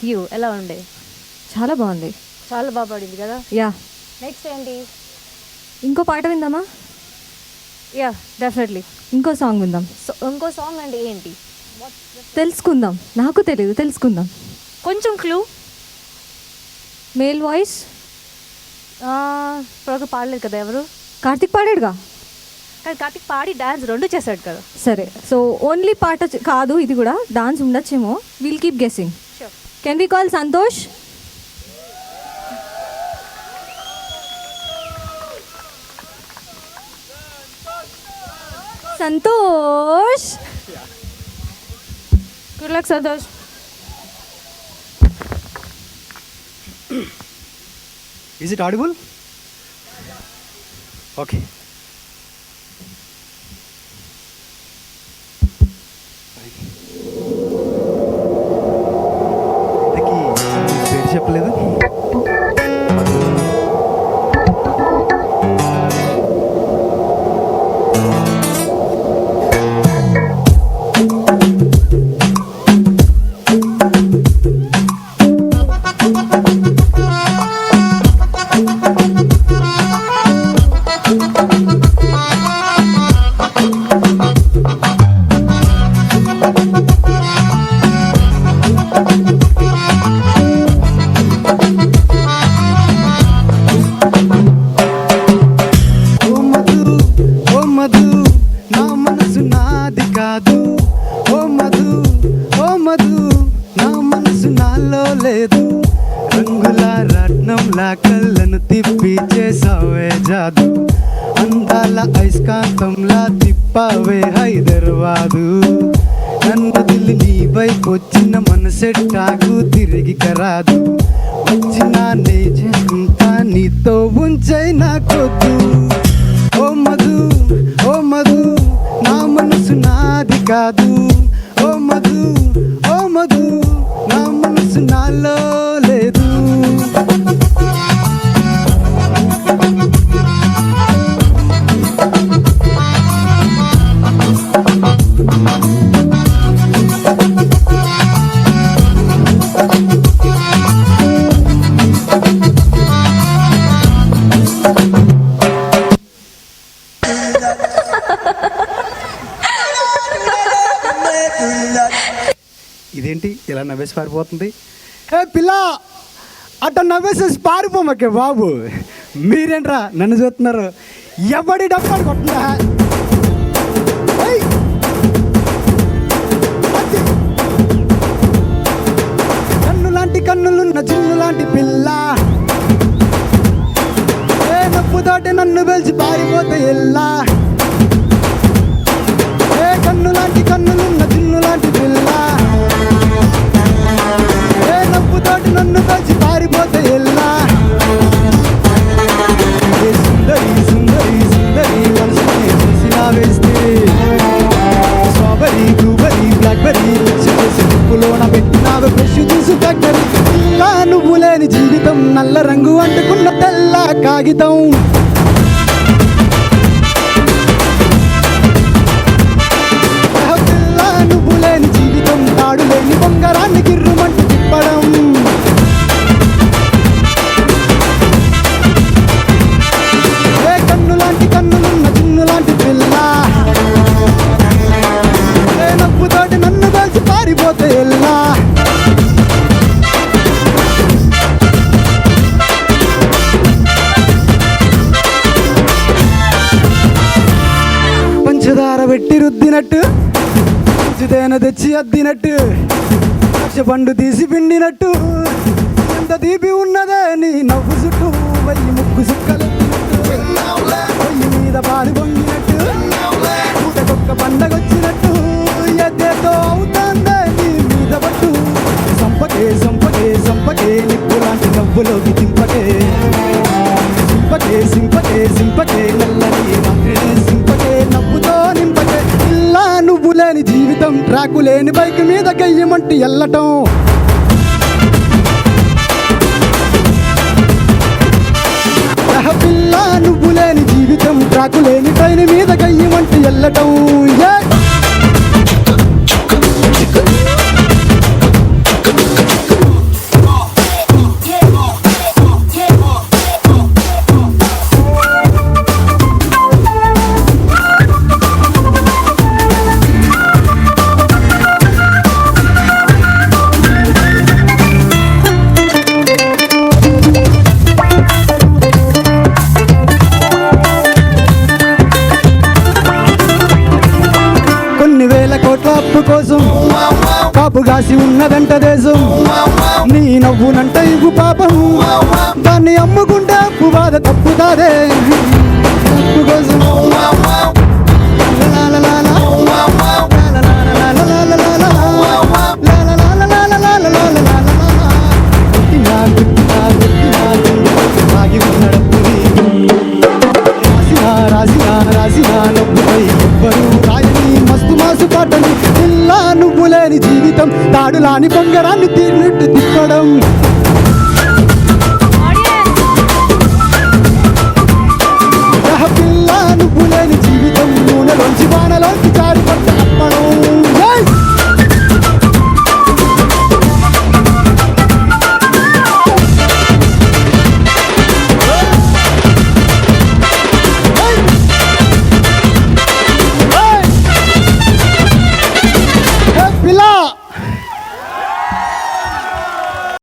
You ఎలా ఉండే? చాలా బాగుంది. చాలా బాగా పడింది కదా. యా, నెక్స్ట్ ఏంటి? ఇంకో పాట విందామా? Yeah definitely. ఇంకో సాంగ్ విందాం. సో ఇంకో సాంగ్ అంటే ఏంటి? తెలుసుకుందాం. నాకు తెలియదు, తెలుసుకుందాం. కొంచెం క్లూ. Male voice. ఇప్పుడు పాడలేదు కదా ఎవరు? కార్తిక్ పాడాడుగా. కానీ కార్తిక్ పాడి డాన్స్ రెండు చేశాడు కదా. సరే, సో ఓన్లీ పాట కాదు, ఇది కూడా డాన్స్ ఉండొచ్చేమో. Will keep guessing. Can we call Santosh? Santosh, good luck Santosh. Is it audible? Okay. పేరు చెప్పలేదు. లేదు రంగుల రత్నంలా కళ్ళను తిప్పి చేసావే జాదు, అందాల ఐస్కాంతంలా తిప్పావే హైదరాబాదు. నన్ను దిల్లి నీ వైపు వచ్చిన మనసెట్టాకు తిరిగి కరాదు, వచ్చిన నే చేసుకుంటా నీతో ఉంచై నాకొద్దు. ఓ మధు ఓ మధు నా మనసు నాది కాదు, ఓ మధు ఓ మధు నా మనసు నాలో లేదు. ఇదేంటి ఇలా నవ్వేసి పారిపోతుంది? ఏ పిల్ల, అట్ట నవ్వేసేసి పారిపోమకే బాబు. మీరేంట్రా నన్ను చూస్తున్నారు? ఎవడి డబ్బు కొట్టినా కన్ను లాంటి కన్నులున్న చిన్ను లాంటి పిల్ల, ఏ నవ్వుతోటి నన్ను పిలిచి పారిపోతే ఎల్లా. ఏ కన్ను లాంటి కన్నులున్న చిన్ను లాంటి పిల్ల, ఏ నవ్వుతోటి నన్ను కలిసి పారిపోతే ఎల్లా. ఏ సుందరి సుందరి సుందరి మనసుని చూసినా వేస్తే, స్ట్రాబెరీ బ్లూబెరీ బ్లాక్బెరీ చేసి ఉప్పులోన పెట్టినావు ఫ్రెష్ జ్యూస్ ఫ్యాక్టరీ. ఇలా నువ్వు లేని జీవితం నల్ల రంగు అంటుకున్న తెల్ల కాగితం. నువ్వు లేని జీవితం తాడు లేని బొంగరాన్ని గిర్రుమంటూ తిప్పడం. ఏ కన్ను లాంటి కన్నులున్న చిన్ను లాంటి పిల్ల, ఏ నవ్వుతోటి నన్ను కలిసి పారిపోతే ఎల్లా. పంచదార పెట్టి రుద్దినట్టు, తేనె తెచ్చి అద్దినట్టు, ద్రాక్ష పండు తీసి పిండినట్టు, ఎంత తీపి ఉన్నదే నీ నవ్వు చుట్టూ. వెయ్యి ముక్కు సుక్కలెత్తినట్టు, వెయ్యి మీద పాలు పొంగినట్టు, పూటకొక్క పండగొచ్చినట్టు, ఎద్దేతో అవుతుందే నీ మీద పట్టు. సంపకే సంపకే సంపకే నిప్పు లాంటి నవ్వులోకి దింపకే, సింపకే సింపకే సింపకే నల్లని రాత్రిని సింపకే నవ్వుతో నింపకే. ఇలా నువ్వు లేని జీవితం ట్రాకు లేని బైక్ మీద గయ్యమంటూ ఎల్లటం. పిల్ల నువ్వు లేని జీవితం ట్రాకు లేని ట్రైన్ మీద గయ్యమంటూ ఎల్లటం. కోసం కాపు కాసి ఉన్నదంట దేశం నీ నవ్వునంట ఇవ్వు పాపం దాన్ని అమ్ముకుంటే అప్పు బాధ తప్పుతాదే తప్పు కోసం మస్తు మాసు పాటని ఇలా నువ్వు లేని జీవితం తాడులాని బొంగరాన్ని తీర్న